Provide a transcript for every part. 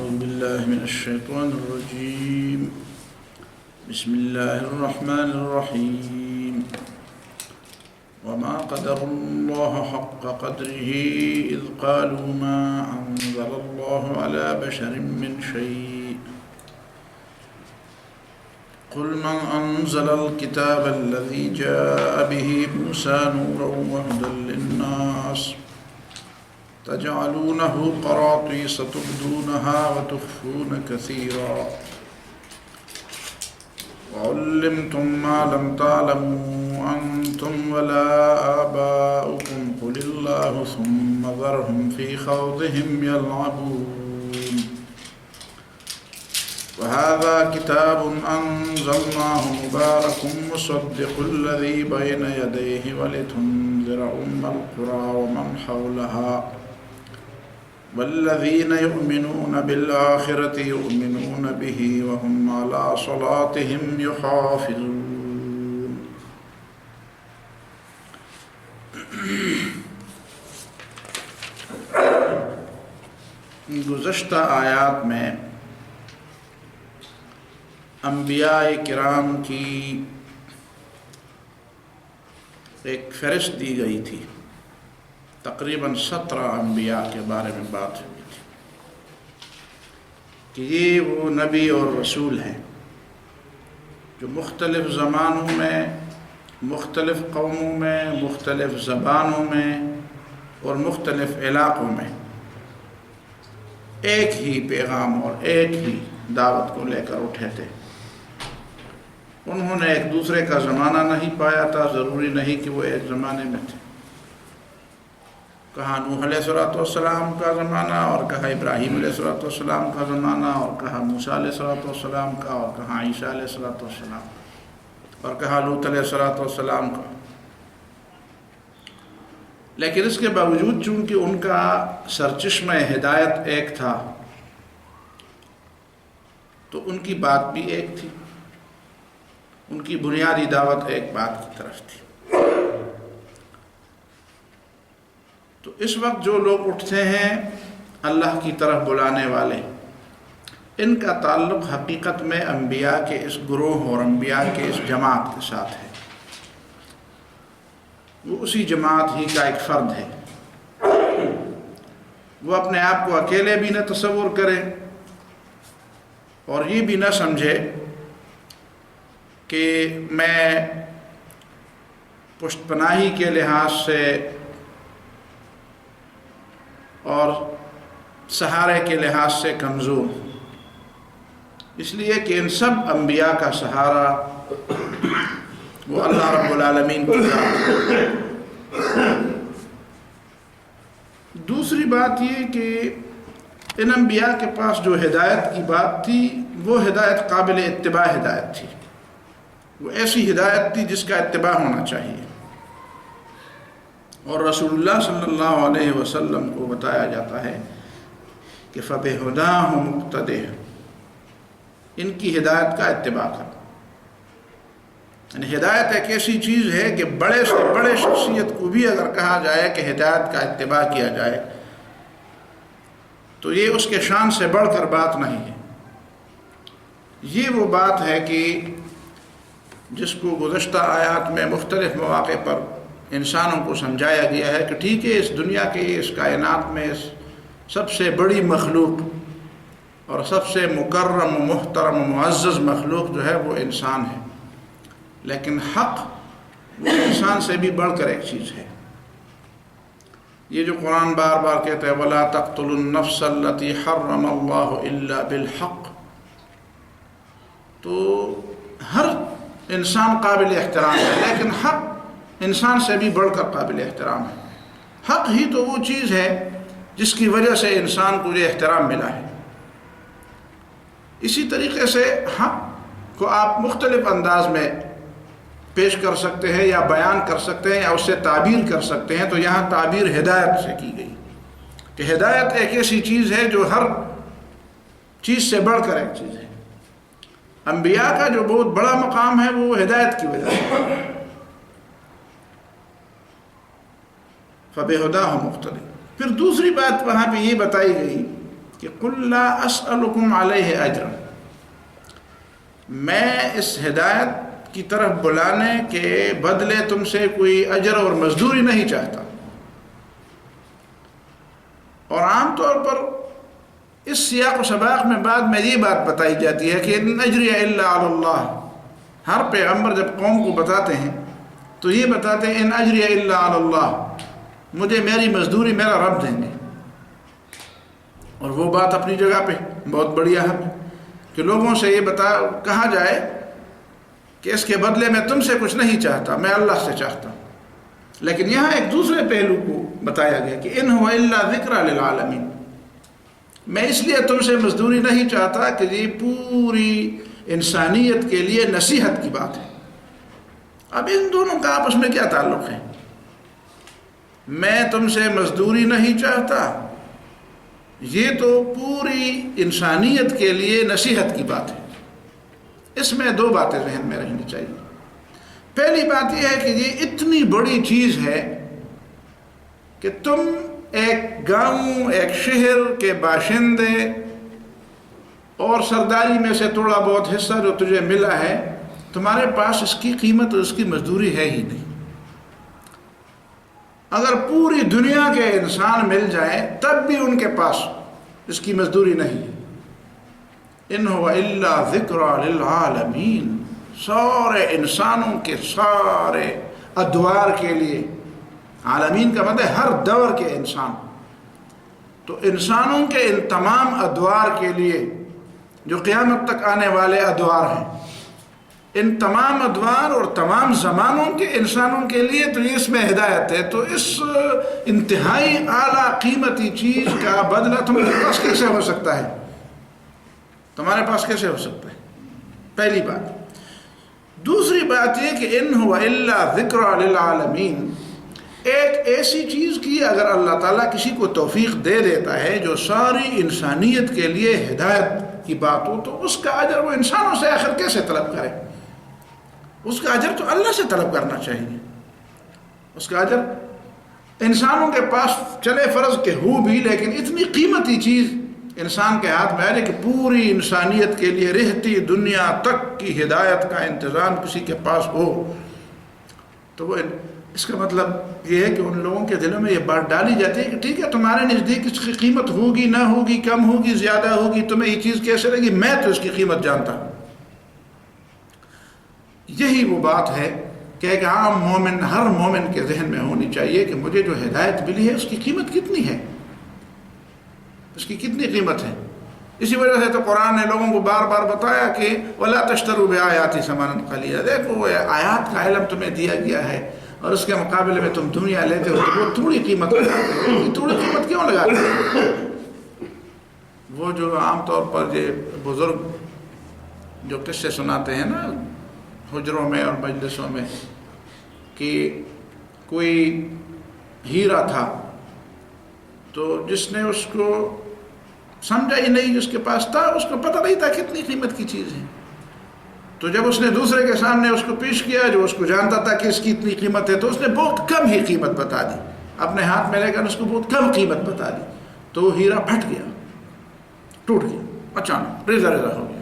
أعوذ بالله من الشيطان الرجيم. بسم الله الرحمن الرحيم. وما قدروا الله حق قدره إذ قالوا ما أنزل الله على بشر من شيء قل من أنزل الكتاب الذي جاء به موسى نورا وهدى للناس تجعلونه قراطيس تبدونها وتخفون كثيرا وعلمتم ما لم تعلموا أنتم ولا آباؤكم قل الله ثم ذرهم في خوضهم يلعبون وهذا كتاب أنزلناه مبارك مصدق الذي بين يديه ولتنذر القرى ومن حولها والذين يؤمنون بالآخرة يؤمنون به وهم على صلاتهم يحافظون. گزشتہ آیات میں انبیاء کرام کی ایک فہرست دی گئی تھی. تقریباً 17 انبیاء کے بارے میں بات ہوئی تھی کہ یہ وہ نبی اور رسول ہیں جو مختلف زمانوں میں، مختلف قوموں میں، مختلف زبانوں میں اور مختلف علاقوں میں ایک ہی پیغام اور ایک ہی دعوت کو لے کر اٹھے تھے. انہوں نے ایک دوسرے کا زمانہ نہیں پایا تھا، ضروری نہیں کہ وہ ایک زمانے میں تھے. کہا نوح علیہ السلام کا زمانہ اور کہا ابراہیم علیہ السلام کا زمانہ اور کہا موسیٰ علیہ السلام کا اور کہا عیسیٰ علیہ السلام اور کہا لوط علیہ السلام کا. لیکن اس کے باوجود چونکہ ان کا سرچشمہ ہدایت ایک تھا تو ان کی بات بھی ایک تھی، ان کی بنیادی دعوت ایک بات کی طرف تھی. تو اس وقت جو لوگ اٹھتے ہیں اللہ کی طرف بلانے والے، ان کا تعلق حقیقت میں انبیاء کے اس گروہ اور انبیاء کے اس جماعت کے ساتھ ہے. وہ اسی جماعت ہی کا ایک فرد ہے. وہ اپنے آپ کو اکیلے بھی نہ تصور کرے اور یہ بھی نہ سمجھے کہ میں پشت پناہی کے لحاظ سے اور سہارے کے لحاظ سے کمزور، اس لیے کہ ان سب انبیاء کا سہارا وہ اللہ رب العالمین کی ذات ہے. دوسری بات یہ کہ ان انبیاء کے پاس جو ہدایت کی بات تھی وہ ہدایت قابل اتباع ہدایت تھی. وہ ایسی ہدایت تھی جس کا اتباع ہونا چاہیے. اور رسول اللہ صلی اللہ علیہ وسلم کو بتایا جاتا ہے کہ فَبِهُدَاهُ مُقْتَدِهْ، ان کی ہدایت کا اتباع کر. یعنی ہدایت ایک ایسی چیز ہے کہ بڑے سے بڑے شخصیت کو بھی اگر کہا جائے کہ ہدایت کا اتباع کیا جائے تو یہ اس کے شان سے بڑھ کر بات نہیں ہے. یہ وہ بات ہے کہ جس کو گزشتہ آیات میں مختلف مواقع پر انسانوں کو سمجھایا گیا ہے کہ ٹھیک ہے، اس دنیا کے اس کائنات میں سب سے بڑی مخلوق اور سب سے مکرم محترم معزز مخلوق جو ہے وہ انسان ہے، لیکن حق وہ انسان سے بھی بڑھ کر ایک چیز ہے. یہ جو قرآن بار بار کہتا ہے وَلَا تَقْتُلُوا النَّفْسَ الَّتِي حَرَّمَ اللَّهُ إِلَّا بِالْحَقِّ، تو ہر انسان قابل احترام ہے لیکن حق انسان سے بھی بڑھ کر قابل احترام ہے. حق ہی تو وہ چیز ہے جس کی وجہ سے انسان کو یہ احترام ملا ہے. اسی طریقے سے حق کو آپ مختلف انداز میں پیش کر سکتے ہیں یا بیان کر سکتے ہیں یا اس سے تعبیر کر سکتے ہیں. تو یہاں تعبیر ہدایت سے کی گئی کہ ہدایت ایک ایسی چیز ہے جو ہر چیز سے بڑھ کر ایک چیز ہے. انبیاء کا جو بہت بڑا مقام ہے وہ ہدایت کی وجہ سے. فَبِهُدَاهُ مُقْتَدِي. پھر دوسری بات وہاں پہ یہ بتائی گئی کہ قل لا اسألکم علیہ اجرا، میں اس ہدایت کی طرف بلانے کے بدلے تم سے کوئی اجر اور مزدوری نہیں چاہتا. اور عام طور پر اس سیاق و سباق میں بعد میں یہ بات بتائی جاتی ہے کہ ان اجری الا علی اللہ. ہر پیغمبر جب قوم کو بتاتے ہیں تو یہ بتاتے ہیں ان اجری الا علی اللہ، مجھے میری مزدوری میرا رب دیں گے. اور وہ بات اپنی جگہ پہ بہت بڑی اہم ہے کہ لوگوں سے یہ کہا جائے کہ اس کے بدلے میں تم سے کچھ نہیں چاہتا، میں اللہ سے چاہتا ہوں. لیکن یہاں ایک دوسرے پہلو کو بتایا گیا کہ ان هو الا ذکر للعالمین، میں اس لیے تم سے مزدوری نہیں چاہتا کہ یہ پوری انسانیت کے لیے نصیحت کی بات ہے. اب ان دونوں کا آپس میں کیا تعلق ہے؟ میں تم سے مزدوری نہیں چاہتا، یہ تو پوری انسانیت کے لیے نصیحت کی بات ہے. اس میں دو باتیں ذہن میں رہنی چاہیے. پہلی بات یہ ہے کہ یہ اتنی بڑی چیز ہے کہ تم ایک گاؤں، ایک شہر کے باشندے اور سرداری میں سے تھوڑا بہت حصہ جو تجھے ملا ہے، تمہارے پاس اس کی قیمت اور اس کی مزدوری ہے ہی نہیں. اگر پوری دنیا کے انسان مل جائیں تب بھی ان کے پاس اس کی مزدوری نہیں ہے. ان هو الا ذکر للعالمین، سارے انسانوں کے سارے ادوار کے لیے. عالمین کا مطلب ہے ہر دور کے انسان. تو انسانوں کے ان تمام ادوار کے لیے جو قیامت تک آنے والے ادوار ہیں، ان تمام ادوار اور تمام زمانوں کے انسانوں کے لیے تو یہ اس میں ہدایت ہے. تو اس انتہائی اعلیٰ قیمتی چیز کا بدلہ تمہارے پاس کیسے ہو سکتا ہے؟ تمہارے پاس کیسے ہو سکتا ہے؟ پہلی بات. دوسری بات یہ کہ ان هو الا ذکر للعالمین، ایک ایسی چیز کی اگر اللہ تعالیٰ کسی کو توفیق دے دیتا ہے جو ساری انسانیت کے لیے ہدایت کی بات ہو، تو اس کا اجر وہ انسانوں سے آخر کیسے طلب کرے؟ اس کا اجر تو اللہ سے طلب کرنا چاہیے. اس کا اجر انسانوں کے پاس چلے فرض کہ ہو بھی، لیکن اتنی قیمتی چیز انسان کے ہاتھ میں آ جائے کہ پوری انسانیت کے لیے رہتی دنیا تک کی ہدایت کا انتظام کسی کے پاس ہو، تو وہ اس کا مطلب یہ ہے کہ ان لوگوں کے دلوں میں یہ بات ڈالی جاتی ہے کہ ٹھیک ہے، تمہارے نزدیک اس کی قیمت ہوگی نہ ہوگی، کم ہوگی زیادہ ہوگی، تمہیں یہ چیز کیسے لگی، میں تو اس کی قیمت جانتا ہوں. یہی وہ بات ہے کہ ایک عام مومن، ہر مومن کے ذہن میں ہونی چاہیے کہ مجھے جو ہدایت ملی ہے اس کی قیمت کتنی ہے، اس کی کتنی قیمت ہے. اسی وجہ سے تو قرآن نے لوگوں کو بار بار بتایا کہ وَلَا تَشْتَرُوا بِآيَاتِ ثَمَنًا قَلِيلًا، دیکھو آیات کا علم تمہیں دیا گیا ہے اور اس کے مقابلے میں تم دنیا لیتے ہو تو وہ تھوڑی قیمت لگاتے ہو. تھوڑی قیمت کیوں لگاتے ہو؟ وہ جو عام طور پر یہ بزرگ جو قصے سناتے ہیں نا حجروں میں اور مجلسوں میں کہ کوئی ہیرا تھا تو جس نے اس کو سمجھا ہی نہیں، جس کے پاس تھا اس کو پتہ نہیں تھا کتنی قیمت کی چیز ہے، تو جب اس نے دوسرے کے سامنے اس کو پیش کیا جو اس کو جانتا تھا کہ اس کی اتنی قیمت ہے، تو اس نے بہت کم ہی قیمت بتا دی، اپنے ہاتھ میں لے کر اس کو بہت کم قیمت بتا دی. تو وہ ہیرا پھٹ گیا، ٹوٹ گیا، اچانک ریزہ ریزہ ہو گیا.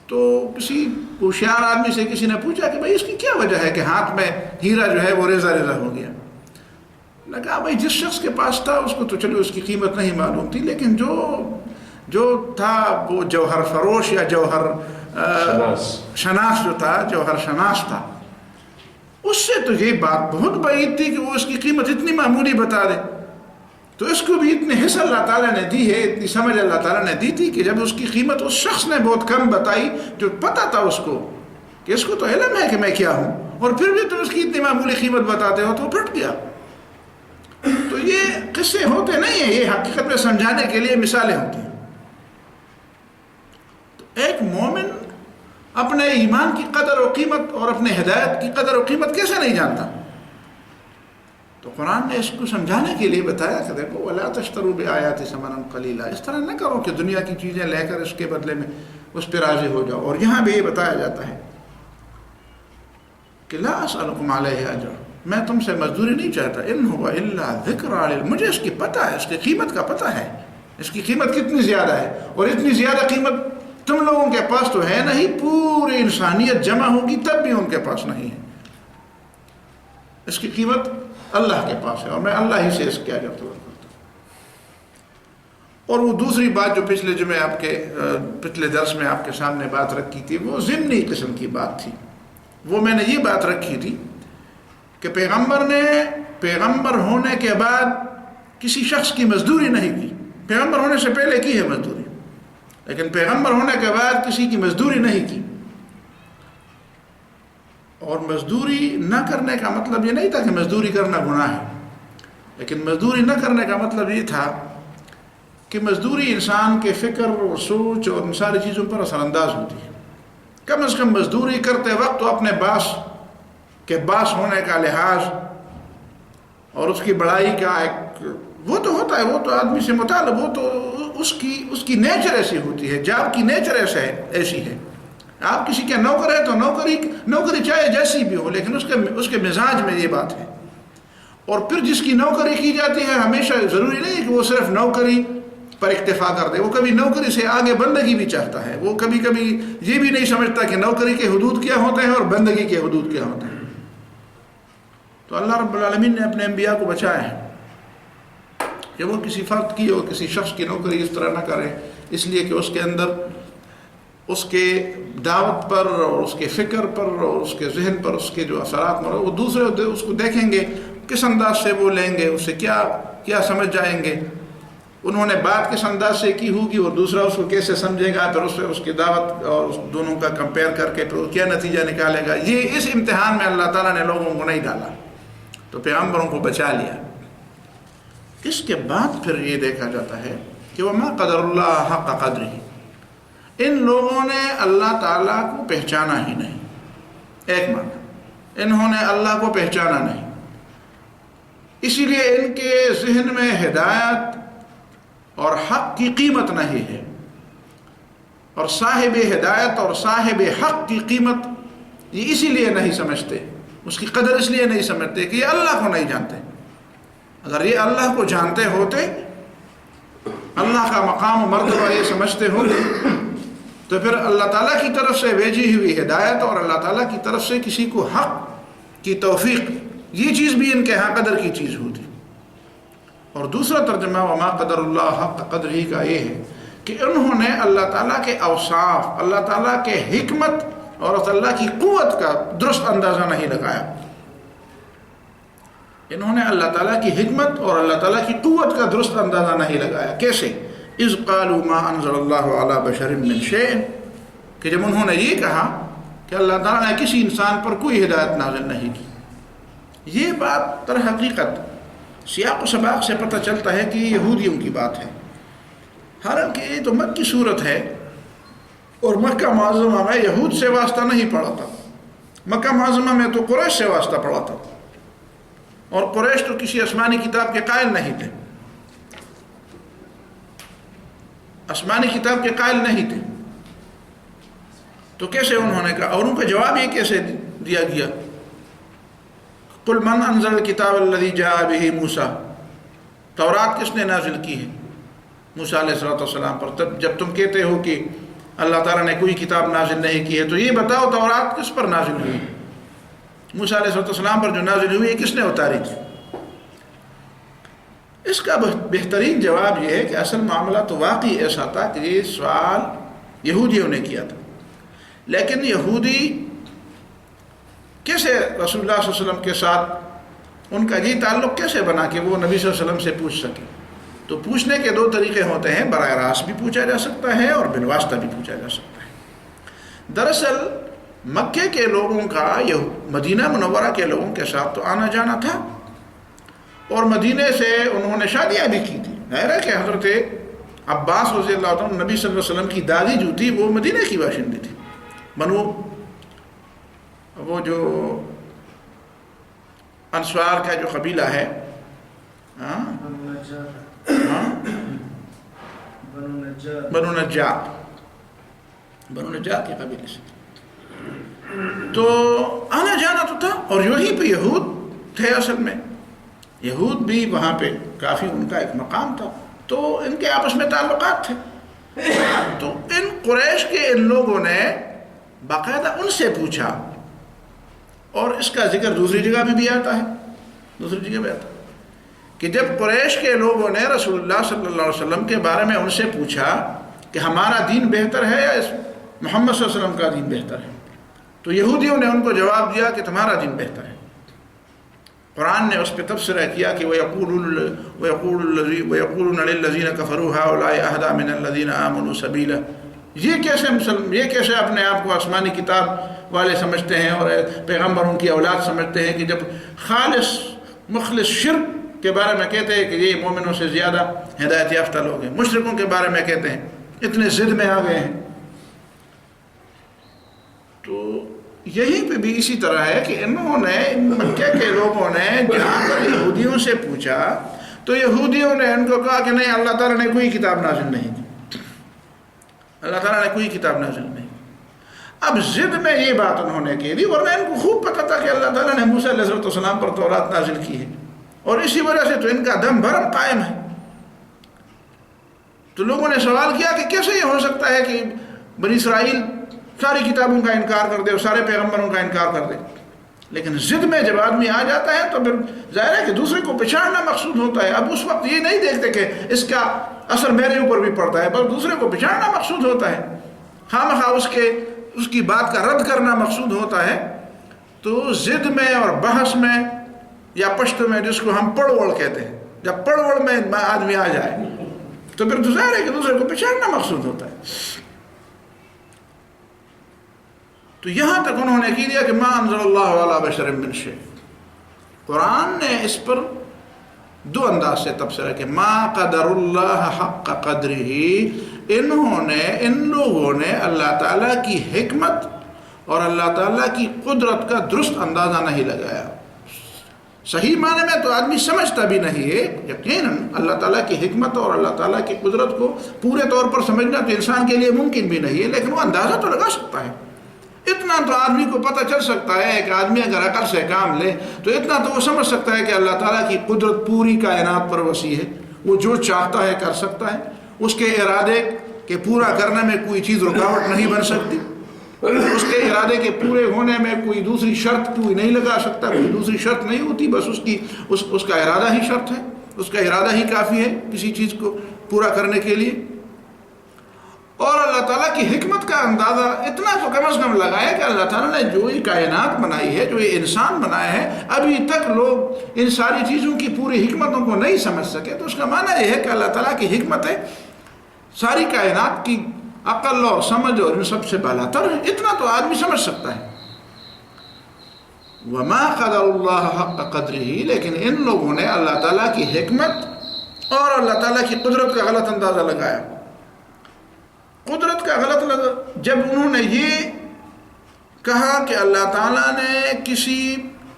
تو کسی ہوشیار آدمی سے کسی نے پوچھا کہ بھائی اس کی کیا وجہ ہے کہ ہاتھ میں ہیرا جو ہے وہ ریزہ ریزہ ہو گیا؟ کہا بھائی جس شخص کے پاس تھا اس کو تو چلو اس کی قیمت نہیں معلوم تھی، لیکن جو تھا وہ جوہر فروش یا جوہر شناس جو تھا، جوہر شناس تھا، اس سے تو یہ بات بہت بعید تھی کہ وہ اس کی قیمت اتنی معمولی بتا دے. تو اس کو بھی اتنی حصہ اللہ تعالیٰ نے دی ہے، اتنی سمجھ اللہ تعالیٰ نے دی تھی کہ جب اس کی قیمت اس شخص نے بہت کم بتائی جو پتہ تھا اس کو کہ اس کو تو علم ہے کہ میں کیا ہوں، اور پھر بھی تم اس کی اتنی معمولی قیمت بتاتے ہو، تو وہ پھٹ گیا. تو یہ قصے ہوتے نہیں ہیں، یہ حقیقت میں سمجھانے کے لیے مثالیں ہوتی ہیں. تو ایک مومن اپنے ایمان کی قدر و قیمت اور اپنے ہدایت کی قدر و قیمت کیسے نہیں جانتا؟ تو قرآن نے اس کو سمجھانے کے لیے بتایا کہ دیکھو وَلَا تَشْتَرُوا بِآيَاتِ ثَمَنًا قَلِيلًا، اس طرح نہ کرو کہ دنیا کی چیزیں لے کر اس کے بدلے میں اس پہ راضی ہو جاؤ. اور یہاں بھی یہ بتایا جاتا ہے کہ لَا أَسْأَلُكُمْ عَلَيْهِ أَجْرًا، میں تم سے مزدوری نہیں چاہتا. ان هو الا ذکر، مجھے اس کی پتہ ہے، اس کی قیمت کا پتہ ہے. اس کی قیمت کتنی زیادہ ہے، اور اتنی زیادہ قیمت تم لوگوں کے پاس تو ہے نہیں، پوری انسانیت جمع ہوگی تب بھی ان کے پاس نہیں ہے. اس کی قیمت اللہ کے پاس ہے، اور میں اللہ ہی سے اس کیا کرتا ہوں. اور وہ دوسری بات جو پچھلے درس میں آپ کے سامنے بات رکھی تھی، وہ ضمنی قسم کی بات تھی. وہ میں نے یہ بات رکھی تھی کہ پیغمبر نے پیغمبر ہونے کے بعد کسی شخص کی مزدوری نہیں کی. پیغمبر ہونے سے پہلے کی ہے مزدوری، لیکن پیغمبر ہونے کے بعد کسی کی مزدوری نہیں کی. اور مزدوری نہ کرنے کا مطلب یہ نہیں تھا کہ مزدوری کرنا گناہ ہے، لیکن مزدوری نہ کرنے کا مطلب یہ تھا کہ مزدوری انسان کے فکر اور سوچ اور ان ساری چیزوں پر اثر انداز ہوتی ہے. کم از کم مزدوری کرتے وقت تو اپنے باس کے باس ہونے کا لحاظ اور اس کی بڑائی کا ایک وہ تو ہوتا ہے، وہ تو آدمی سے مطالب، وہ تو اس کی نیچر ایسی ہوتی ہے. جاب کی نیچر ایسی ہے. آپ کسی کے نوکر ہے تو نوکری چاہے جیسی بھی ہو، لیکن اس کے مزاج میں یہ بات ہے. اور پھر جس کی نوکری کی جاتی ہے ہمیشہ ضروری نہیں کہ وہ صرف نوکری پر اکتفا کر دے، وہ کبھی نوکری سے آگے بندگی بھی چاہتا ہے. وہ کبھی یہ بھی نہیں سمجھتا کہ نوکری کے حدود کیا ہوتے ہیں اور بندگی کے حدود کیا ہوتے ہیں. تو اللہ رب العالمین نے اپنے انبیاء کو بچایا ہے کہ وہ کسی فرد کی اور کسی شخص کی نوکری اس طرح نہ کرے، اس لیے کہ اس کے اندر اس کے دعوت پر اور اس کے فکر پر اور اس کے ذہن پر اس کے جو اثرات وہ دوسرے اس کو دیکھیں گے، کس انداز سے وہ لیں گے، اسے کیا سمجھ جائیں گے. انہوں نے بات کس انداز سے کی ہوگی اور دوسرا اس کو کیسے سمجھے گا، پھر اس کی دعوت اور اس دونوں کا کمپیئر کر کے پھر کیا نتیجہ نکالے گا. یہ اس امتحان میں اللہ تعالیٰ نے لوگوں کو نہیں ڈالا، تو پیغمبروں کو بچا لیا. اس کے بعد پھر یہ دیکھا جاتا ہے کہ وما قدر اللہ حق قدرہ، ان لوگوں نے اللہ تعالیٰ کو پہچانا ہی نہیں. ایک معنی، انہوں نے اللہ کو پہچانا نہیں، اسی لیے ان کے ذہن میں ہدایت اور حق کی قیمت نہیں ہے. اور صاحب ہدایت اور صاحب حق کی قیمت یہ اسی لیے نہیں سمجھتے، اس کی قدر اس لیے نہیں سمجھتے کہ یہ اللہ کو نہیں جانتے. اگر یہ اللہ کو جانتے ہوتے، اللہ کا مقام و مرتبہ یہ سمجھتے ہوتے، تو پھر اللہ تعالیٰ کی طرف سے بھیجی ہوئی ہدایت اور اللہ تعالیٰ کی طرف سے کسی کو حق کی توفیق، یہ چیز بھی ان کے ہاں قدر کی چیز ہوتی. اور دوسرا ترجمہ وما قدر اللہ حق قدرہ کا یہ ہے کہ انہوں نے اللہ تعالیٰ کے اوصاف، اللہ تعالیٰ کے حکمت اور اللہ کی قوت کا درست اندازہ نہیں لگایا. انہوں نے اللہ تعالیٰ کی حکمت اور اللہ تعالیٰ کی قوت کا درست اندازہ نہیں لگایا. کیسے؟ اذ قالوا ما انزل اللہ علی بشر من شیء، کہ جب انہوں نے یہ کہا کہ اللہ تعالیٰ نے کسی انسان پر کوئی ہدایت نازل نہیں کی. یہ بات در حقیقت سیاق و سباق سے پتہ چلتا ہے کہ یہ یہودیوں کی بات ہے. حالانکہ یہ تو مکی صورت ہے اور مکہ معظمہ میں یہود سے واسطہ نہیں پڑا تھا. مکہ معظمہ میں تو قریش سے واسطہ پڑا تھا، اور قریش تو کسی آسمانی کتاب کے قائل نہیں تھے، آسمانی کتاب کے قائل نہیں تھے. تو کیسے انہوں نے کہا، اور ان کا جواب یہ کیسے دیا گیا، قل من انزل الکتاب الذی جاء به موسیٰ، تورات کس نے نازل کی ہے موسیٰ علیہ السلام پر. تب جب تم کہتے ہو کہ اللہ تعالیٰ نے کوئی کتاب نازل نہیں کی ہے، تو یہ بتاؤ تورات کس پر نازل ہوئی، موسیٰ علیہ السلام پر جو نازل ہوئی ہے کس نے اتاری تھی. اس کا بہترین جواب یہ ہے کہ اصل معاملہ تو واقعی ایسا تھا کہ یہ سوال یہودیوں نے کیا تھا. لیکن یہودی کیسے رسول اللہ صلی اللہ علیہ وسلم کے ساتھ ان کا یہ تعلق کیسے بنا کہ وہ نبی صلی اللہ علیہ وسلم سے پوچھ سکے. تو پوچھنے کے دو طریقے ہوتے ہیں، براہ راست بھی پوچھا جا سکتا ہے اور بالواسطہ بھی پوچھا جا سکتا ہے. دراصل مکے کے لوگوں کا مدینہ منورہ کے لوگوں کے ساتھ تو آنا جانا تھا، اور مدینے سے انہوں نے شادیاں بھی کی تھی. ظاہر ہے کہ حضرت عباس رضی اللہ عنہ نبی صلی اللہ علیہ وسلم کی دادی جو تھی وہ مدینہ کی باشندی تھی. وہ جو انصار کا جو قبیلہ ہے، بنو نجار کے قبیلے سے، تو آنا جانا تو تھا. اور یہی پہ یہود تھے، اصل میں یہود بھی وہاں پہ کافی ان کا ایک مقام تھا. تو ان کے آپس میں تعلقات تھے. تو ان قریش کے ان لوگوں نے باقاعدہ ان سے پوچھا، اور اس کا ذکر دوسری جگہ بھی آتا ہے، دوسری جگہ بھی آتا ہے کہ جب قریش کے لوگوں نے رسول اللہ صلی اللہ علیہ وسلم کے بارے میں ان سے پوچھا کہ ہمارا دین بہتر ہے یا محمد صلی اللہ علیہ وسلم کا دین بہتر ہے، تو یہودیوں نے ان کو جواب دیا کہ تمہارا دین بہتر ہے. قرآن نے اس پہ تبصرہ کیا کہ وَيَقُولُونَ لِلَّذِينَ كَفَرُوا هَؤُلَاءِ أَهْدَىٰ مِنَ الَّذِينَ آمَنُوا سَبِيلًا. یہ کیسے اپنے آپ کو آسمانی کتاب والے سمجھتے ہیں اور پیغمبر ان کی اولاد سمجھتے ہیں کہ جب خالص مخلص شرک کے بارے میں کہتے ہیں کہ یہ مومنوں سے زیادہ ہدایت یافتہ لوگ ہیں، مشرکوں کے بارے میں کہتے ہیں اتنے ضد میں آ گئے ہیں. تو یہیں پہ بھی اسی طرح ہے کہ انہوں نے مکہ کے لوگوں نے جہاں پر یہودیوں سے پوچھا تو یہودیوں نے ان کو کہا کہ نہیں، اللہ تعالیٰ نے کوئی کتاب نازل نہیں کی، اللہ تعالیٰ نے کوئی کتاب نازل نہیں. اب ضد میں یہ بات انہوں نے کی تھی، ورنہ ان کو خوب پتہ تھا کہ اللہ تعالیٰ نے موسیٰ علیہ السلام پر تورات نازل کی ہے، اور اسی وجہ سے تو ان کا دم بھرم قائم ہے. تو لوگوں نے سوال کیا کہ کیسے یہ ہو سکتا ہے کہ بنی اسرائیل ساری کتابوں کا انکار کر دے اور سارے پیغمبروں کا انکار کر دے. لیکن ضد میں جب آدمی آ جاتا ہے تو پھر ظاہر ہے کہ دوسرے کو پچھاڑنا مقصود ہوتا ہے. اب اس وقت یہ نہیں دیکھتے کہ اس کا اثر میرے اوپر بھی پڑتا ہے، بس دوسرے کو پچھاڑنا مقصود ہوتا ہے، خواہ اس کی بات کا رد کرنا مقصود ہوتا ہے. تو ضد میں اور بحث میں یا پشتو میں جس کو ہم پڑوڑ کہتے ہیں، جب پڑوڑ میں آدمی آ جائے تو پھر ظاہر ہے کہ دوسرے کو پچھاڑنا مقصود ہوتا ہے. تو یہاں تک انہوں نے کی دیا کہ ما انزل اللہ علی بشر من شیء. قرآن نے اس پر دو انداز سے تبصرہ کہ ما قدر اللہ حق قدرہ، ان لوگوں نے اللہ تعالیٰ کی حکمت اور اللہ تعالیٰ کی قدرت کا درست اندازہ نہیں لگایا. صحیح معنی میں تو آدمی سمجھتا بھی نہیں ہے. یقیناً اللہ تعالیٰ کی حکمت اور اللہ تعالیٰ کی قدرت کو پورے طور پر سمجھنا تو انسان کے لیے ممکن بھی نہیں ہے، لیکن وہ اندازہ تو لگا سکتا ہے. اتنا تو آدمی کو پتہ چل سکتا ہے کہ آدمی اگر عقل سے کام لے تو اتنا تو وہ سمجھ سکتا ہے کہ اللہ تعالیٰ کی قدرت پوری کائنات پر وسیع ہے. وہ جو چاہتا ہے کر سکتا ہے، اس کے ارادے کے پورا کرنے میں کوئی چیز رکاوٹ نہیں بن سکتی، اس کے ارادے کے پورے ہونے میں کوئی دوسری شرط کوئی نہیں لگا سکتا، کوئی دوسری شرط نہیں ہوتی. بس اس کا ارادہ ہی شرط ہے، اس کا ارادہ ہی کافی ہے کسی چیز کو پورا کرنے کے لیے. اور اللہ تعالیٰ کی حکمت کا اندازہ اتنا تو کم از کم لگایا کہ اللہ تعالیٰ نے جو یہ کائنات بنائی ہے، جو یہ انسان بنایا ہے، ابھی تک لوگ ان ساری چیزوں کی پوری حکمتوں کو نہیں سمجھ سکے. تو اس کا معنی یہ ہے کہ اللہ تعالیٰ کی حکمتیں ساری کائنات کی عقل اور سمجھ اور ان سب سے بالاتر ہے. اتنا تو آدمی سمجھ سکتا ہے. وما قدر اللہ حق قدرہ، لیکن ان لوگوں نے اللہ تعالیٰ کی حکمت اور اللہ تعالیٰ کی قدرت کا غلط اندازہ لگایا. قدرت کا غلط لگا جب انہوں نے یہ کہا کہ اللہ تعالیٰ نے کسی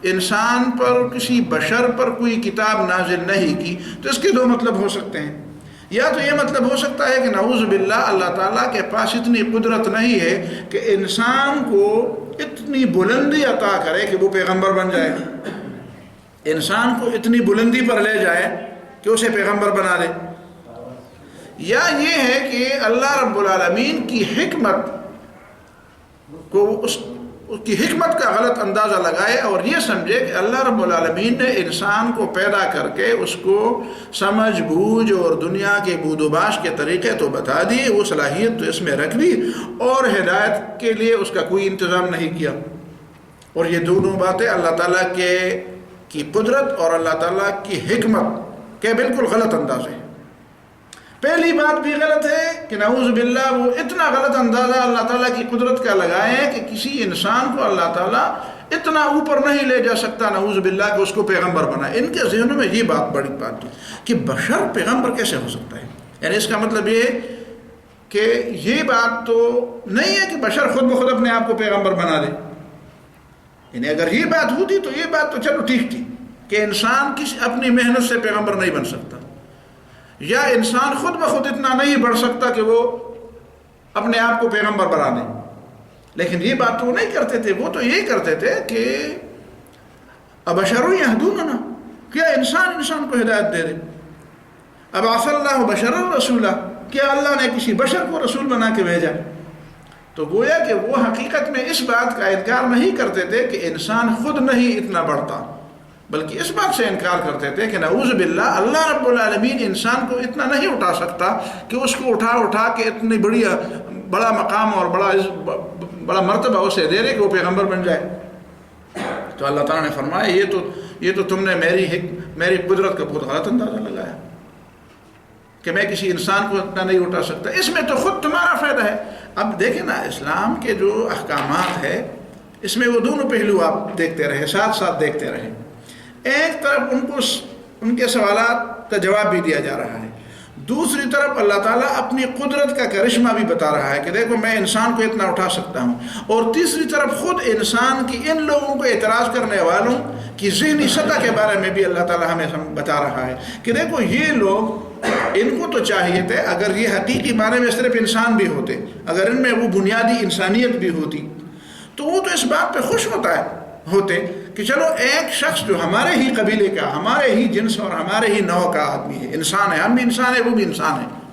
انسان پر، کسی بشر پر کوئی کتاب نازل نہیں کی، تو اس کے دو مطلب ہو سکتے ہیں. یا تو یہ مطلب ہو سکتا ہے کہ نعوذ باللہ اللہ تعالیٰ کے پاس اتنی قدرت نہیں ہے کہ انسان کو اتنی بلندی عطا کرے کہ وہ پیغمبر بن جائے، انسان کو اتنی بلندی پر لے جائے کہ اسے پیغمبر بنا دے. یا یہ ہے کہ اللہ رب العالمین کی حکمت کو اس کی حکمت کا غلط اندازہ لگائے اور یہ سمجھے کہ اللہ رب العالمین نے انسان کو پیدا کر کے اس کو سمجھ بوجھ اور دنیا کے بود و باش کے طریقے تو بتا دیے، وہ صلاحیت تو اس میں رکھ دی، اور ہدایت کے لیے اس کا کوئی انتظام نہیں کیا. اور یہ دونوں باتیں اللہ تعالیٰ کی قدرت اور اللہ تعالیٰ کی حکمت کے بالکل غلط انداز ہیں. پہلی بات بھی غلط ہے کہ نعوذ باللہ وہ اتنا غلط اندازہ اللہ تعالیٰ کی قدرت کا لگائیں کہ کسی انسان کو اللہ تعالیٰ اتنا اوپر نہیں لے جا سکتا نعوذ باللہ کہ اس کو پیغمبر بنائے. ان کے ذہنوں میں یہ بات بڑی بات ہے کہ بشر پیغمبر کیسے ہو سکتا ہے. یعنی اس کا مطلب یہ کہ یہ بات تو نہیں ہے کہ بشر خود بخود اپنے آپ کو پیغمبر بنا دے. یعنی اگر یہ بات ہوتی تو یہ بات تو چلو ٹھیک تھی کہ انسان کسی اپنی محنت سے پیغمبر نہیں بن سکتا، یا انسان خود بخود اتنا نہیں بڑھ سکتا کہ وہ اپنے آپ کو پیغمبر بنا دے. لیکن یہ بات تو وہ نہیں کرتے تھے. وہ تو یہ کرتے تھے کہ ابشر یہدوننا، کیا انسان کو ہدایت دے دے. ابعث اللہ بشرا رسولا، کیا اللہ نے کسی بشر کو رسول بنا کے بھیجا؟ تو گویا کہ وہ حقیقت میں اس بات کا انکار نہیں کرتے تھے کہ انسان خود نہیں اتنا بڑھتا، بلکہ اس بات سے انکار کرتے تھے کہ نعوذ باللہ اللہ رب العالمین انسان کو اتنا نہیں اٹھا سکتا کہ اس کو اٹھا کے اتنی بڑا مقام اور بڑا مرتبہ اسے دے رہے کہ وہ پیغمبر بن جائے۔ تو اللہ تعالیٰ نے فرمایا یہ تو تم نے میری قدرت کا بہت غلط اندازہ لگایا کہ میں کسی انسان کو اتنا نہیں اٹھا سکتا، اس میں تو خود تمہارا فائدہ ہے۔ اب دیکھیں نا، اسلام کے جو احکامات ہے اس میں وہ دونوں پہلو آپ دیکھتے رہے، ساتھ ساتھ دیکھتے رہے۔ ایک طرف ان کے سوالات کا جواب بھی دیا جا رہا ہے، دوسری طرف اللہ تعالیٰ اپنی قدرت کا کرشمہ بھی بتا رہا ہے کہ دیکھو میں انسان کو اتنا اٹھا سکتا ہوں، اور تیسری طرف خود انسان کی ان لوگوں کو اعتراض کرنے والوں کی ذہنی سطح کے بارے میں بھی اللہ تعالیٰ ہمیں بتا رہا ہے کہ دیکھو یہ لوگ، ان کو تو چاہیے تھے اگر یہ حقیقی معنی میں صرف انسان بھی ہوتے، اگر ان میں وہ بنیادی انسانیت بھی ہوتی، تو وہ تو اس بات پہ خوش ہوتے کہ چلو ایک شخص جو ہمارے ہی قبیلے کا، ہمارے ہی جنس اور ہمارے ہی نوع کا آدمی ہے، انسان ہے، ہم بھی انسان ہیں، وہ بھی انسان ہے،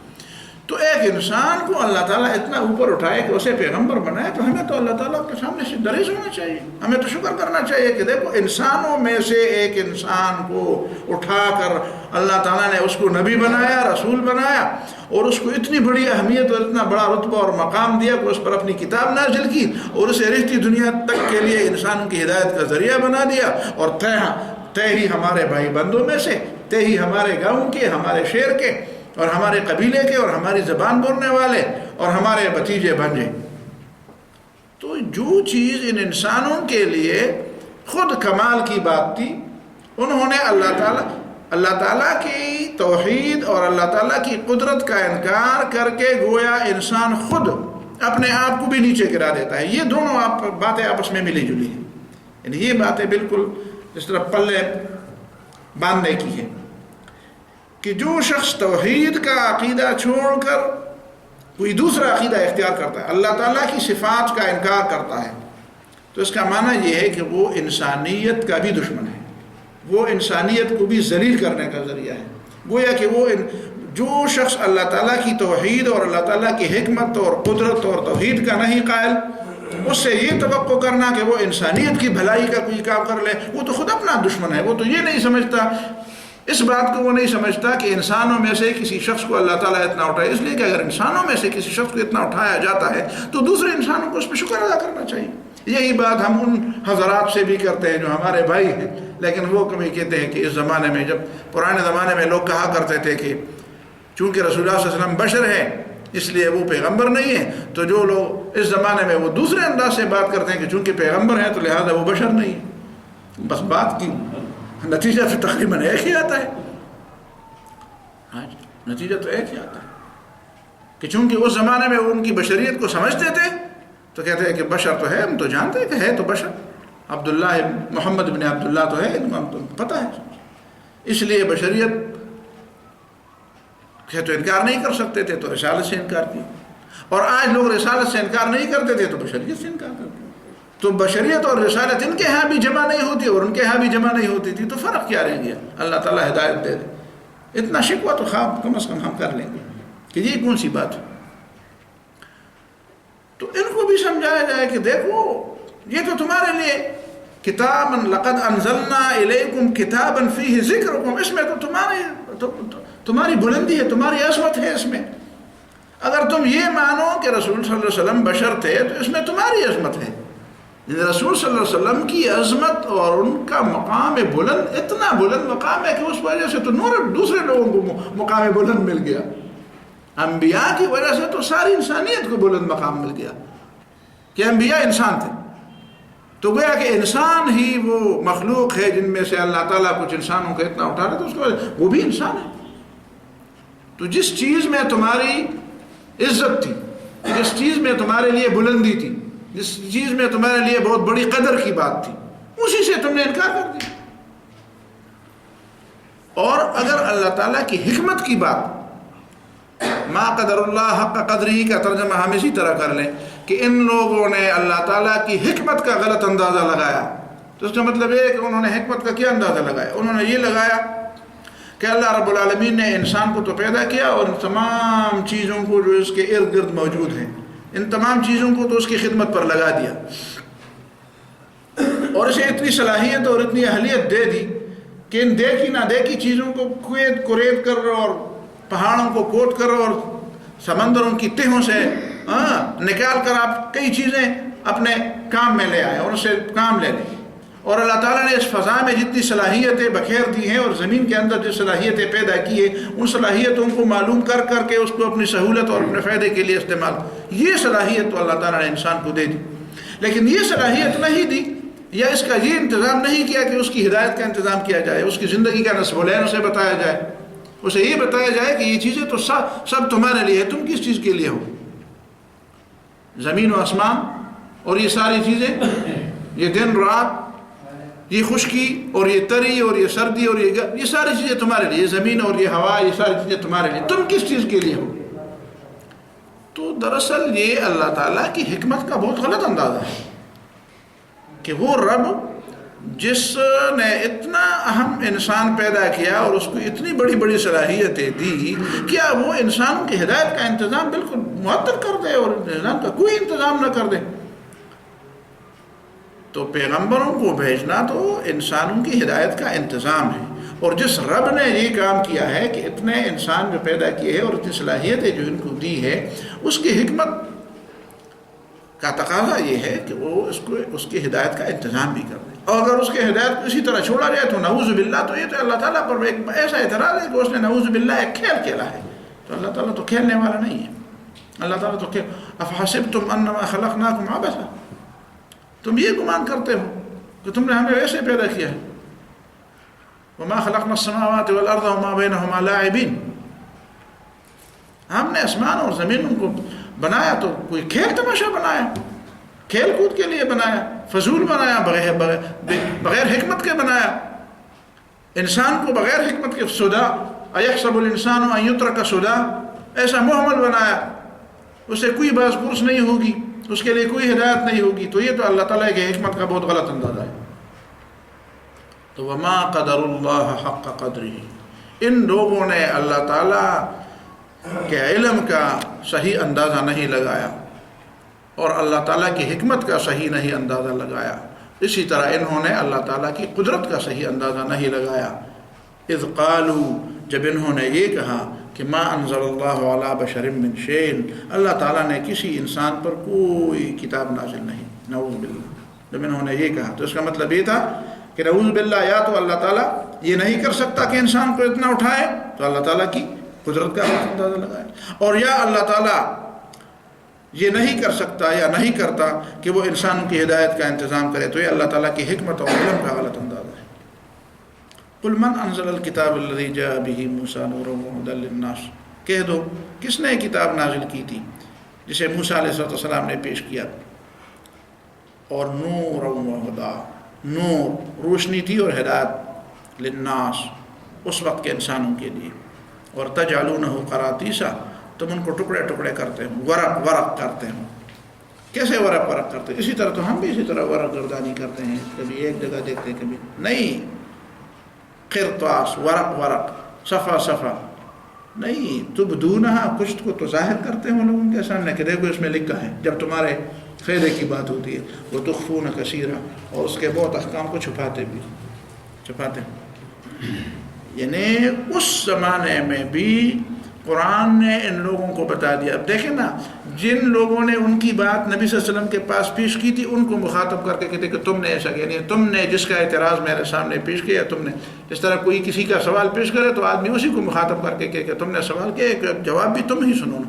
تو ایک انسان کو اللہ تعالیٰ اتنا اوپر اٹھائے کہ اسے پیغمبر بنائے، تو ہمیں تو اللہ تعالیٰ کے سامنے سے درز ہونا چاہیے، ہمیں تو شکر کرنا چاہیے کہ دیکھو انسانوں میں سے ایک انسان کو اٹھا کر اللہ تعالیٰ نے اس کو نبی بنایا، رسول بنایا، اور اس کو اتنی بڑی اہمیت اور اتنا بڑا رتبہ اور مقام دیا کہ اس پر اپنی کتاب نازل کی، اور اسے رہتی دنیا تک کے لیے انسانوں کی ہدایت کا ذریعہ بنا دیا، اور طے ہی ہمارے بھائی بندوں میں سے، طے ہی ہمارے گاؤں کے، ہمارے شہر کے، اور ہمارے قبیلے کے، اور ہماری زبان بولنے والے، اور ہمارے بھتیجے بھانجے۔ تو جو چیز ان انسانوں کے لیے خود کمال کی بات تھی، انہوں نے اللہ تعالیٰ کی توحید اور اللہ تعالیٰ کی قدرت کا انکار کر کے گویا انسان خود اپنے آپ کو بھی نیچے گرا دیتا ہے۔ یہ دونوں باتیں آپس میں ملی جلی ہیں، یعنی یہ باتیں بالکل جس طرح پلے باندھنے کی ہے کہ جو شخص توحید کا عقیدہ چھوڑ کر کوئی دوسرا عقیدہ اختیار کرتا ہے، اللہ تعالیٰ کی صفات کا انکار کرتا ہے، تو اس کا معنی یہ ہے کہ وہ انسانیت کا بھی دشمن ہے، وہ انسانیت کو بھی ذلیل کرنے کا ذریعہ ہے۔ گویا کہ جو شخص اللہ تعالیٰ کی توحید اور اللہ تعالیٰ کی حکمت اور قدرت اور توحید کا نہیں قائل، اس سے یہ توقع کرنا کہ وہ انسانیت کی بھلائی کا کوئی کام کر لے، وہ تو خود اپنا دشمن ہے۔ وہ تو یہ نہیں سمجھتا، اس بات کو وہ نہیں سمجھتا کہ انسانوں میں سے کسی شخص کو اللہ تعالیٰ اتنا اٹھائے، اس لیے کہ اگر انسانوں میں سے کسی شخص کو اتنا اٹھایا جاتا ہے تو دوسرے انسانوں کو اس پہ شکر ادا کرنا چاہیے۔ یہی بات ہم ان حضرات سے بھی کرتے ہیں جو ہمارے بھائی ہیں، لیکن وہ کبھی کہتے ہیں کہ اس زمانے میں، جب پرانے زمانے میں لوگ کہا کرتے تھے کہ چونکہ رسول اللہ صلی اللہ علیہ وسلم بشر ہیں اس لیے وہ پیغمبر نہیں ہیں، تو جو لوگ اس زمانے میں وہ دوسرے انداز سے بات کرتے ہیں کہ چونکہ پیغمبر ہیں تو لہذا وہ بشر نہیں ہیں۔ بس بات کی نتیجہ تو تقریباً ایک ہی آتا ہے، نتیجہ تو ایک ہی آتا ہے کہ چونکہ اس زمانے میں وہ ان کی بشریت کو سمجھتے تھے تو کہتے ہیں کہ بشر تو ہے، ہم تو جانتے ہیں کہ ہے تو بشر، عبداللہ محمد بن عبداللہ تو ہے، ہم تو پتہ ہے، اس لیے بشریت تو انکار نہیں کر سکتے تھے تو رسالت سے انکار کیا، اور آج لوگ رسالت سے انکار نہیں کرتے تھے تو بشریت سے انکار کرتے ہیں۔ تو بشریت اور رسالت ان کے ہاں بھی جمع نہیں ہوتی اور ان کے ہاں بھی جمع نہیں ہوتی تھی، تو فرق کیا رہ گیا؟ اللہ تعالیٰ ہدایت دے دے، اتنا شکوہ تو خواب کم از کم ہم کر لیں گے کہ یہ کون سی بات ہے۔ تو ان کو بھی سمجھایا جائے کہ دیکھو یہ تو تمہارے لیے کتابا لقد انزلنا الیکم کتابا فیہ ذکرکم، اس میں تو تمہاری بلندی ہے، تمہاری عظمت ہے اس میں۔ اگر تم یہ مانو کہ رسول صلی اللہ علیہ وسلم بشر تھے تو اس میں تمہاری عظمت ہے۔ رسول صلی اللہ علیہ وسلم کی عظمت اور ان کا مقام بلند، اتنا بلند مقام ہے کہ اس وجہ سے تو دوسرے لوگوں کو مقام بلند مل گیا، انبیاء کی وجہ سے تو ساری انسانیت کو بلند مقام مل گیا کہ انبیاء انسان تھے۔ تو گویا کہ انسان ہی وہ مخلوق ہے جن میں سے اللہ تعالیٰ کچھ انسانوں کو اتنا اٹھا رہے تو اس کو وہ بھی انسان ہے۔ تو جس چیز میں تمہاری عزت تھی، جس چیز میں تمہارے لیے بلندی تھی، جس چیز میں تمہارے لیے بہت بڑی قدر کی بات تھی، اسی سے تم نے انکار کر دیا۔ اور اگر اللہ تعالیٰ کی حکمت کی بات، ما قدر اللہ حق قدری کا ترجمہ ہم اسی طرح کر لیں کہ ان لوگوں نے اللہ تعالیٰ کی حکمت کا غلط اندازہ لگایا، تو اس کا مطلب یہ ہے کہ انہوں نے حکمت کا کیا اندازہ لگایا؟ انہوں نے یہ لگایا کہ اللہ رب العالمین نے انسان کو تو پیدا کیا اور ان تمام چیزوں کو جو اس کے ارد گرد موجود ہیں، ان تمام چیزوں کو تو اس کی خدمت پر لگا دیا، اور اسے اتنی صلاحیت اور اتنی اہلیت دے دی کہ ان دیکھی نہ دیکھی چیزوں کو کورید کر اور پہاڑوں کو کوٹ کر اور سمندروں کی تہوں سے نکال کر آپ کئی چیزیں اپنے کام میں لے آئے اور اسے کام لے لیں. اور اللہ تعالیٰ نے اس فضا میں جتنی صلاحیتیں بکھیر دی ہیں اور زمین کے اندر جو صلاحیتیں پیدا کی ہیں، ان صلاحیتوں کو معلوم کر کر کے اس کو اپنی سہولت اور اپنے فائدے کے لیے استعمال، یہ صلاحیت تو اللہ تعالیٰ نے انسان کو دے دی. لیکن یہ صلاحیت نہیں دی یا اس کا یہ انتظام نہیں کیا کہ اس کی ہدایت کا انتظام کیا جائے، اس کی زندگی کا نصب العین اسے بتایا جائے، اسے یہ بتایا جائے کہ یہ چیزیں تو سب تمہارے لیے ہے، تم کس چیز کے لیے ہو. زمین و آسمان اور یہ ساری چیزیں، یہ دن رات، یہ خشکی اور یہ تری اور یہ سردی اور یہ ساری چیزیں تمہارے لیے، یہ زمین اور یہ ہوا، یہ ساری چیزیں تمہارے لیے، تم کس چیز کے لیے ہو. تو دراصل یہ اللہ تعالیٰ کی حکمت کا بہت غلط اندازہ ہے کہ وہ رب جس نے اتنا اہم انسان پیدا کیا اور اس کو اتنی بڑی بڑی صلاحیتیں دی، کیا وہ انسانوں کی ہدایت کا انتظام بالکل معطل کر دے اور انسان کا کوئی انتظام نہ کر دے؟ تو پیغمبروں کو بھیجنا تو انسانوں کی ہدایت کا انتظام ہے، اور جس رب نے یہ کام کیا ہے کہ اتنے انسان جو پیدا کیے ہیں اور اتنی صلاحیتیں جو ان کو دی ہے، اس کی حکمت کا تقاضا یہ ہے کہ وہ اس کی ہدایت کا انتظام بھی کر دے. اور اگر اس کی ہدایت کو اسی طرح چھوڑا جائے تو نعوذ باللہ، تو یہ تو اللہ تعالیٰ پر ایک ایسا اعتراض ہے کہ اس نے نعوذ باللہ ایک کھیل کھیلا ہے. تو اللہ تعالیٰ تو کھیلنے والا نہیں ہے. اللہ تعالیٰ تو افحسبتم انما خلقناکم عبثا، تم یہ گمان کرتے ہو کہ تم نے ہمیں ویسے پیدا کیا ہے. وما خلقنا السماوات والارض وما بينهما لاعبین، ہم نے آسمان اور زمینوں کو بنایا تو کوئی کھیل تماشا بنایا، کھیل کود کے لیے بنایا، فضول بنایا، بغیر حکمت کے بنایا، انسان کو بغیر حکمت کے سدا ایحسب الانسان ان یترک سدا، ایسا محمل بنایا، اسے کوئی باز پرس نہیں ہوگی، اس کے لیے کوئی ہدایت نہیں ہوگی. تو یہ تو اللہ تعالیٰ کی حکمت کا بہت غلط اندازہ ہے. تو وما قدر اللہ حق قدرہ، ان لوگوں نے اللہ تعالیٰ کے علم کا صحیح اندازہ نہیں لگایا اور اللہ تعالیٰ کی حکمت کا صحیح نہیں اندازہ لگایا. اسی طرح انہوں نے اللہ تعالیٰ کی قدرت کا صحیح اندازہ نہیں لگایا. اذ قالوا، جب انہوں نے یہ کہا کہ ما انزل اللہ علی بشر من شیء، اللہ تعالیٰ نے کسی انسان پر کوئی کتاب نازل نہیں، نعوذ باللہ. جب انہوں نے یہ کہا تو اس کا مطلب یہ تھا کہ نعوذ باللہ یا تو اللہ تعالیٰ یہ نہیں کر سکتا کہ انسان کو اتنا اٹھائے، تو اللہ تعالیٰ کی قدرت کا اندازہ لگائے، اور یا اللہ تعالیٰ یہ نہیں کر سکتا یا نہیں کرتا کہ وہ انسانوں کی ہدایت کا انتظام کرے، تو یہ اللہ تعالیٰ کی حکمت اور علم کا غلط اندازہ ہے. قل من انزل الکتاب الذی جاء به موسیٰ نورا وہدی للناس، کہہ دو کس نے کتاب نازل کی تھی جسے موسیٰ علیہ السلام نے پیش کیا، اور نورا وہدی، نور روشنی تھی اور ہدایت، للناس اس وقت کے انسانوں کے لیے، اور تجعلونہ قراطیسا، تم ان کو ٹکڑے ٹکڑے کرتے ہو، ورق کرتے ہو. کیسے ورق کرتے؟ اسی طرح تو ہم بھی اسی طرح ورق گردانی کرتے ہیں، کبھی ایک جگہ دیکھتے ہیں کبھی نہیں. قرطاس، ورق، صفحہ نہیں. تبدونہا، کچھ کو تو ظاہر کرتے ہیں لوگوں کے سامنے کہ دیکھو اس میں لکھا ہے، جب تمہارے فائدے کی بات ہوتی ہے. وہ تخفون کثیرا، اور اس کے بہت احکام کو چھپاتے ہیں. یعنی اس زمانے میں بھی قرآن نے ان لوگوں کو بتا دیا. اب دیکھیں نا، جن لوگوں نے ان کی بات نبی صلی اللہ علیہ وسلم کے پاس پیش کی تھی، ان کو مخاطب کر کے کہتے کہ تم نے ایسا کیا، یعنی تم نے جس کا اعتراض میرے سامنے پیش کیا، تم نے جس طرح کوئی کسی کا سوال پیش کرے تو آدمی اسی کو مخاطب کر کے کہ تم نے سوال کیا، ایک جواب بھی تم ہی سنو نا.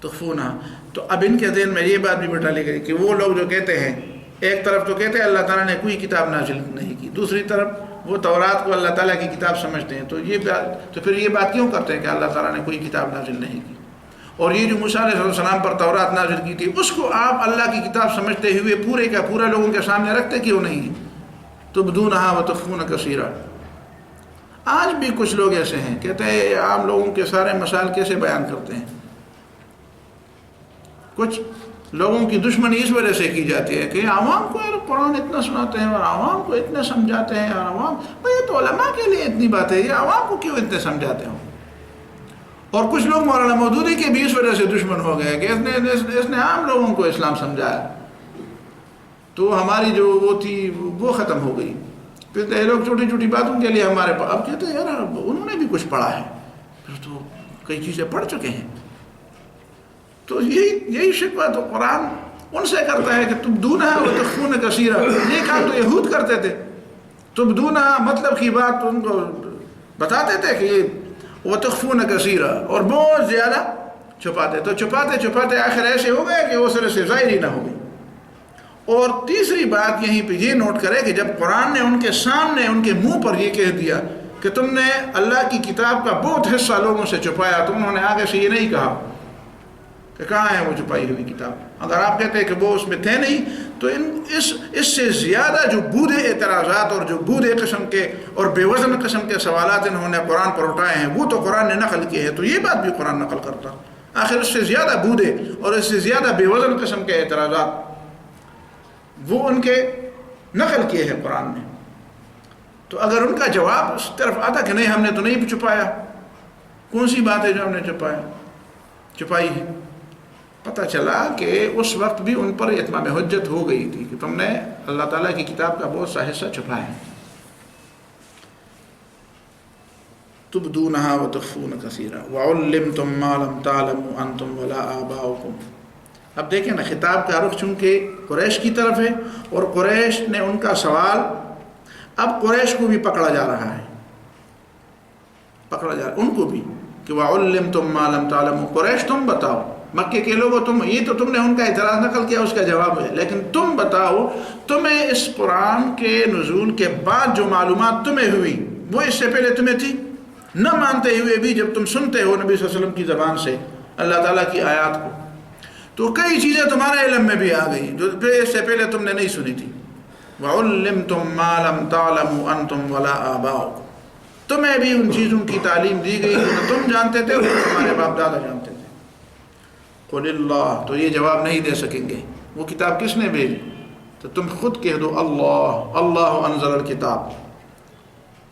تخفونہ، تو اب ان کے ذہن میں یہ بات بھی بٹھا لی گئی کہ وہ لوگ جو کہتے ہیں، ایک طرف تو کہتے ہیں اللہ تعالیٰ نے کوئی کتاب نازل نہیں کی، دوسری طرف وہ تورات کو اللہ تعالیٰ کی کتاب سمجھتے ہیں. تو پھر یہ بات کیوں کرتے ہیں کہ اللہ تعالیٰ نے کوئی کتاب نازل نہیں کی؟ اور یہ جو موسیٰ علیہ السلام پر تورات نازل کی تھی، اس کو آپ اللہ کی کتاب سمجھتے ہوئے پورے کا پورا لوگوں کے سامنے رکھتے کیوں نہیں؟ تبدونہا وتخفون کثیرا. آج بھی کچھ لوگ ایسے ہیں، کہتے ہیں عام لوگوں کے سارے مسائل کیسے بیان کرتے ہیں. کچھ لوگوں کی دشمنی اس وجہ سے کی جاتی ہے کہ عوام کو قرآن اتنا سناتے ہیں اور عوام کو اتنے سمجھاتے ہیں، اور عوام یہ تو علماء کے لیے اتنی بات ہے، یہ عوام کو کیوں اتنے سمجھاتے ہوں؟ اور کچھ لوگ مولانا مودودی کے بھی اس وجہ سے دشمن ہو گئے کہ اس نے عام لوگوں کو اسلام سمجھایا، تو ہماری جو وہ تھی وہ ختم ہو گئی۔ پھر یہ لوگ چھوٹی چھوٹی باتوں کے لیے ہمارے اب کہتے ہیں یار انہوں نے بھی کچھ پڑھا ہے، پھر تو کئی چیزیں پڑھ چکے ہیں۔ تو یہی شکوہ تو قرآن ان سے کرتا ہے کہ تبدونہا وتخفون کثیرا، یہ کام تو یہود کرتے تھے۔ تبدونہا مطلب کی بات ان کو بتاتے تھے کہ یہ وتخفون کثیرا، اور بہت زیادہ چھپاتے، تو چھپاتے چھپاتے آخر ایسے ہو گئے کہ وہ سر سے ظاہر ہی نہ ہو گئی۔ اور تیسری بات یہیں پہ یہ نوٹ کرے کہ جب قرآن نے ان کے سامنے ان کے منہ پر یہ کہہ دیا کہ تم نے اللہ کی کتاب کا بہت حصہ لوگوں سے چھپایا، تو انہوں نے آگے سے یہ نہیں کہا کہ کہاں ہے وہ چھپائی ہوئی کتاب۔ اگر آپ کہتے ہیں کہ وہ اس میں تھے نہیں، تو اس سے زیادہ جو بودھے اعتراضات اور جو بودھے قسم کے اور بے وزن قسم کے سوالات انہوں نے قرآن پر اٹھائے ہیں، وہ تو قرآن نے نقل کیے ہیں، تو یہ بات بھی قرآن نقل کرتا۔ آخر اس سے زیادہ بودھے اور اس سے زیادہ بے وزن قسم کے اعتراضات وہ ان کے نقل کیے ہیں قرآن نے۔ تو اگر ان کا جواب اس طرف آتا کہ نہیں ہم نے تو نہیں چھپایا، کون سی بات ہے جو ہم نے چھپائی ہے، پتہ چلا کہ اس وقت بھی ان پر اتمام حجت ہو گئی تھی کہ تم نے اللہ تعالیٰ کی کتاب کا بہت سا حصہ چھپایا ہے۔ تبدونہا وتخفون کثیرا وعلمتم ما لم تعلموا انتم ولا آباؤکم۔ اب دیکھیں نا، خطاب کا رخ چونکہ قریش کی طرف ہے، اور قریش نے ان کا سوال، اب قریش کو بھی پکڑا جا رہا ہے، ان کو بھی کہ وَعُلِّمْتُمْ مَا لَمْ تَعْلَمُوا، قریش تم بتاؤ، مکے کے لوگوں یہ تو تم نے ان کا اعتراض نقل کیا، اس کا جواب ہے، لیکن تم بتاؤ تمہیں اس قرآن کے نزول کے بعد جو معلومات تمہیں ہوئی وہ اس سے پہلے تمہیں تھی؟ نہ مانتے ہوئے بھی جب تم سنتے ہو نبی صلی اللہ علیہ وسلم کی زبان سے اللہ تعالیٰ کی آیات کو، تو کئی چیزیں تمہارے علم میں بھی آ گئی جو اس سے پہلے تم نے نہیں سنی تھی۔ وَعُلِّمْتُمْ مَا لَمْ تَعْلَمُوا أَنْتُمْ وَلَا آبَاؤُكُمْ، تمہیں بھی ان چیزوں کی تعلیم دی گئی جو نہ تم جانتے تھے اور تمہارے باپ دادا جانتے تھے۔ قُلِ اللَّهُ، تو یہ جواب نہیں دے سکیں گے، وہ کتاب کس نے بھیجی؟ تو تم خود کہہ دو اللہ انزل الکتاب،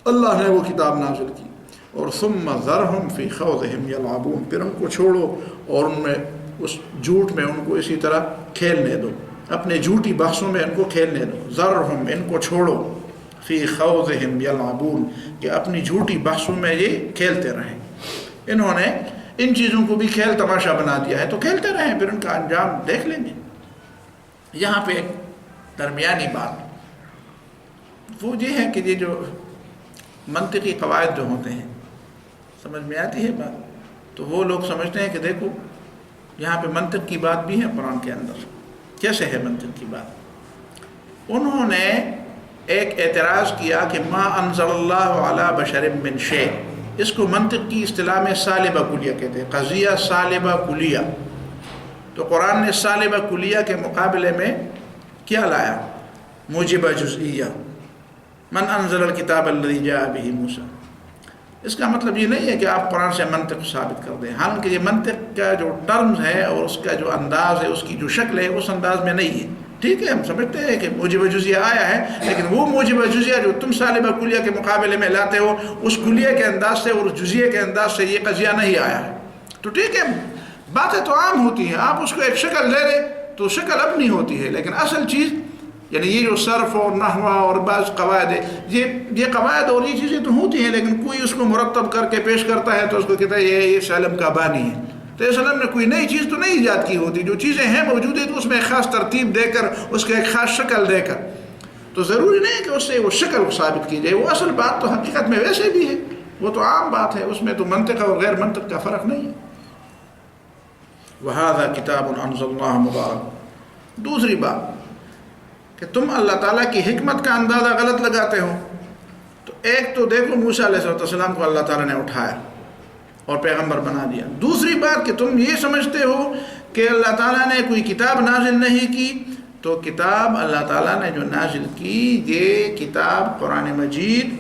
اللہ نے وہ کتاب نازل کی، اور ثم ذرہم فی خوضہم یلعبون، پھر ان کو چھوڑو اور ان میں اس جھوٹ میں ان کو اسی طرح کھیلنے دو، اپنے جھوٹی بحثوں میں ان کو کھیلنے دو، ذرہم ان کو چھوڑو، فی خوضہم یلعبون کہ اپنی جھوٹی بحثوں میں یہ کھیلتے رہیں۔ انہوں نے ان چیزوں کو بھی کھیل تماشا بنا دیا ہے، تو کھیلتے رہیں، پھر ان کا انجام دیکھ لیں گے۔ یہاں پہ ایک درمیانی بات وہ یہ ہے کہ یہ جو منطقی قواعد جو ہوتے ہیں سمجھ میں آتی ہے بات، تو وہ لوگ سمجھتے ہیں کہ دیکھو یہاں پہ منطق کی بات بھی ہے قرآن کے اندر۔ کیسے ہے منطق کی بات؟ انہوں نے ایک اعتراض کیا کہ ما انزل اللہ علی بشر من شیء، اس کو منطق کی اصطلاح میں سالبہ کلیہ کہتے ہیں، قضیہ سالبہ کلیہ۔ تو قرآن نے سالبہ کلیہ کے مقابلے میں کیا لایا؟ موجبہ جزئیہ، من انزل الکتاب الذی جاء بہ موسیٰ۔ اس کا مطلب یہ نہیں ہے کہ آپ قرآن سے منطق ثابت کر دیں، حالانکہ یہ منطق کا جو ٹرمز ہے اور اس کا جو انداز ہے، اس کی جو شکل ہے، اس انداز میں نہیں ہے۔ ٹھیک ہے، ہم سمجھتے ہیں کہ موجب جزیہ آیا ہے، لیکن وہ موجب جزیہ جو تم سالبہ کلیہ کے مقابلے میں لاتے ہو، اس کلیہ کے انداز سے اور اس جزیہ کے انداز سے یہ قضیہ نہیں آیا ہے۔ تو ٹھیک ہے، باتیں تو عام ہوتی ہیں، آپ اس کو ایک شکل دے دیں تو شکل اپنی ہوتی ہے، لیکن اصل چیز یعنی یہ جو صرف اور نحو اور بعض قواعد ہے، یہ قواعد اور یہ چیزیں تو ہوتی ہیں، لیکن کوئی اس کو مرتب کر کے پیش کرتا ہے تو اس کو کہتا ہے یہ اس علم کا بانی ہے۔ تو اس علم نے کوئی نئی چیز تو نہیں ایجاد کی ہوتی، جو چیزیں ہیں موجود ہیں تو اس میں ایک خاص ترتیب دے کر، اس کے ایک خاص شکل دے کر، تو ضروری نہیں ہے کہ اس سے وہ شکل ثابت کی جائے، وہ اصل بات تو حقیقت میں ویسے بھی ہے، وہ تو عام بات ہے، اس میں تو منطق اور غیر منطق کا فرق نہیں ہے۔ وَهَذَا كِتَابٌ أَنزَلْنَاهُ مُبَارَكٌ۔ دوسری بات کہ تم اللہ تعالیٰ کی حکمت کا اندازہ غلط لگاتے ہو، تو ایک تو دیکھو موسیٰ علیہ السلام کو اللہ تعالیٰ نے اٹھایا اور پیغمبر بنا دیا، دوسری بات کہ تم یہ سمجھتے ہو کہ اللہ تعالیٰ نے کوئی کتاب نازل نہیں کی، تو کتاب اللہ تعالیٰ نے جو نازل کی، یہ کتاب قرآن مجید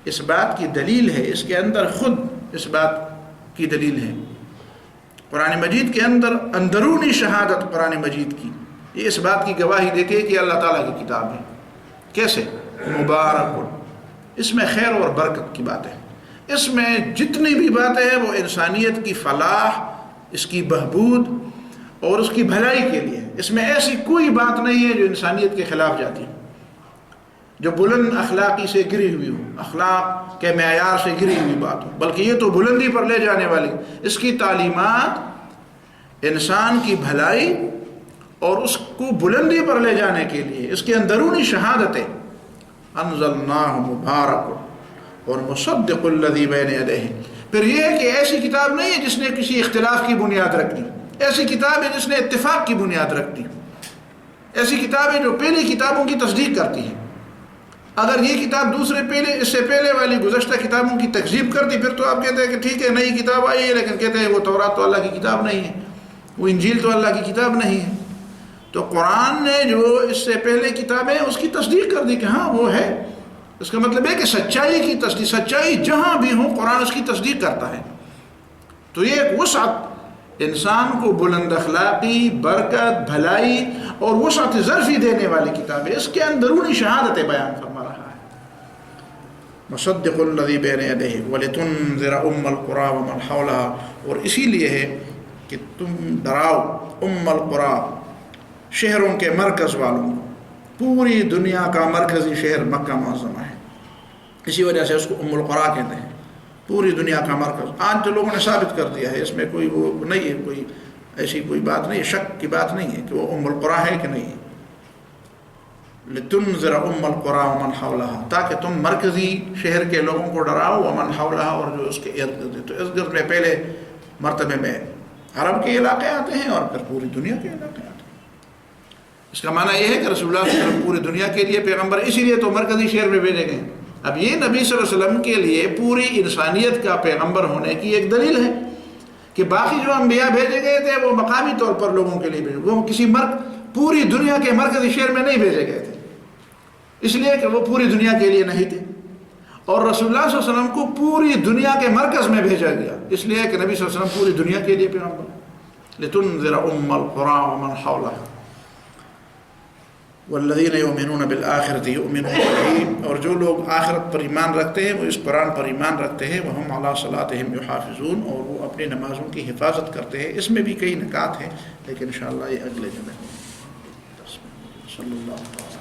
اس بات کی دلیل ہے، اس کے اندر خود اس بات کی دلیل ہے۔ قرآن مجید کے اندر اندرونی شہادت قرآن مجید کی یہ اس بات کی گواہی دیتی ہے کہ اللہ تعالیٰ کی کتاب ہے. کیسے؟ مبارک، اس میں خیر اور برکت کی بات ہے. اس میں جتنی بھی باتیں ہیں وہ انسانیت کی فلاح، اس کی بہبود اور اس کی بھلائی کے لیے. اس میں ایسی کوئی بات نہیں ہے جو انسانیت کے خلاف جاتی، جو بلند اخلاقی سے گری ہوئی ہو، اخلاق کے معیار سے گری ہوئی بات ہو، بلکہ یہ تو بلندی پر لے جانے والی. اس کی تعلیمات انسان کی بھلائی اور اس کو بلندی پر لے جانے کے لیے. اس کے اندرونی شہادتیں انزلناہ مبارک اور مصدق الذی بین یدیہ. پھر یہ ہے کہ ایسی کتاب نہیں ہے جس نے کسی اختلاف کی بنیاد رکھ دی، ایسی کتاب ہے جس نے اتفاق کی بنیاد رکھ دی، ایسی کتاب ہے جو پہلی کتابوں کی تصدیق کرتی ہے. اگر یہ کتاب اس سے پہلے والی گزشتہ کتابوں کی تکذیب کرتی پھر تو آپ کہتے ہیں کہ ٹھیک ہے نئی کتاب آئی ہے، لیکن کہتے ہیں وہ تورات تو اللہ کی کتاب نہیں ہے، وہ انجیل تو اللہ کی کتاب نہیں ہے. تو قرآن نے جو اس سے پہلے کتابیں اس کی تصدیق کر دی کہ ہاں وہ ہے. اس کا مطلب ہے کہ سچائی کی تصدیق، سچائی جہاں بھی ہو قرآن اس کی تصدیق کرتا ہے. تو یہ ایک وسعت انسان کو بلند اخلاقی، برکت، بھلائی اور وسعت ظرفی دینے والی کتاب ہے. اس کے اندرونی شہادتیں بیان فرما رہا ہے. مصدق الذی بین یدیہ ولتنذر ام القری ومن حولها. اور اسی لیے ہے کہ تم ڈراؤ ام القری، شہروں کے مرکز والوں کو. پوری دنیا کا مرکزی شہر مکہ معظمہ ہے، اسی وجہ سے اس کو ام القری کہتے ہیں. پوری دنیا کا مرکز. آج تو لوگوں نے ثابت کر دیا ہے، اس میں کوئی وہ نہیں ہے، کوئی ایسی کوئی بات نہیں ہے، شک کی بات نہیں ہے کہ وہ ام القری ہے کہ نہیں ہے. لتنذر ام القری ومن حولها، تاکہ تم مرکزی شہر کے لوگوں کو ڈراؤ، ومن حولها، اور جو اس کے ارد گرد. تو ارد گرد میں پہلے مرتبے میں عرب کے علاقے آتے ہیں اور پھر پوری دنیا کے علاقے آتے ہیں. اس کا معنی یہ ہے کہ رسول اللہ صلی اللہ علیہ وسلم پوری دنیا کے لیے پیغمبر، اسی لیے تو مرکزی شہر میں بھیجے گئے. اب یہ نبی صلی اللہ علیہ وسلم کے لیے پوری انسانیت کا پیغمبر ہونے کی ایک دلیل ہے کہ باقی جو انبیاء بھیجے گئے تھے وہ مقامی طور پر لوگوں کے لیے بھیجے، وہ کسی پوری دنیا کے مرکزی شہر میں نہیں بھیجے گئے تھے، اس لیے کہ وہ پوری دنیا کے لیے نہیں تھے. اور رسول اللہ صلی اللہ علیہ وسلم کو پوری دنیا کے مرکز میں بھیجا گیا، اس لیے کہ نبی صلی اللہ علیہ وسلم پوری دنیا کے لیے پیغمبر. لتنذر ام القری ومن حولها والذین یؤمنون بالآخرۃ یؤمنون بہ. اور جو لوگ آخرت پر ایمان رکھتے ہیں وہ اس قرآن پر ایمان رکھتے ہیں. وہم علی صلاتہم یحافظون، اور وہ اپنی نمازوں کی حفاظت کرتے ہیں. اس میں بھی کئی نکات ہیں لیکن انشاءاللہ یہ اگلے جمعے. صلی اللہ علیہ وسلم.